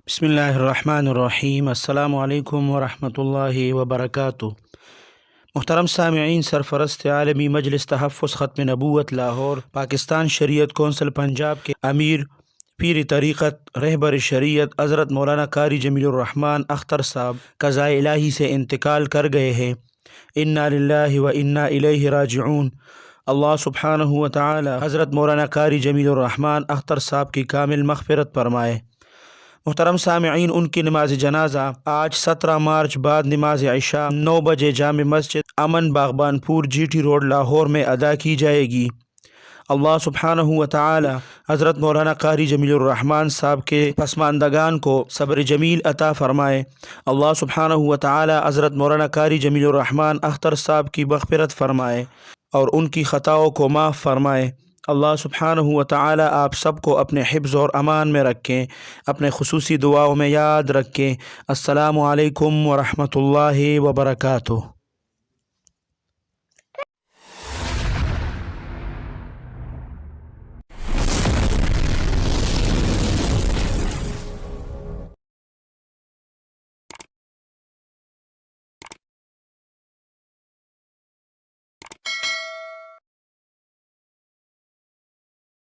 بسم اللہ الرحمن الرحیم۔ السلام علیکم ورحمۃ اللہ وبرکاتہ۔ محترم سامعین، سرفرست عالمی مجلس تحفظ ختم نبوت لاہور پاکستان شریعت کونسل پنجاب کے امیر پیر طریقت رہبر شریعت حضرت مولانا قاری جمیل الرحمن اختر صاحب قضاء الہی سے انتقال کر گئے ہیں۔ انا للہ و انا الیہ راجعون۔ اللہ سبحانہ و تعالی حضرت مولانا قاری جمیل الرحمن اختر صاحب کی کامل مغفرت فرمائے۔ محترم سامعین، ان کی نماز جنازہ آج 17 مارچ بعد نماز عشاء 9 بجے جامع مسجد امن باغبان پور جی ٹی روڈ لاہور میں ادا کی جائے گی۔ اللہ سبحانہ و تعالی حضرت مولانا قاری جمیل الرحمن صاحب کے پسماندگان کو صبر جمیل عطا فرمائے۔ اللہ سبحانہ و تعالی حضرت مولانا قاری جمیل الرحمن اختر صاحب کی مغفرت فرمائے اور ان کی خطاؤں کو معاف فرمائے۔ اللہ سبحانہ و تعالی آپ سب کو اپنے حفظ اور امان میں رکھیں، اپنے خصوصی دعاؤں میں یاد رکھیں۔ السلام علیکم ورحمۃ اللہ وبرکاتہ۔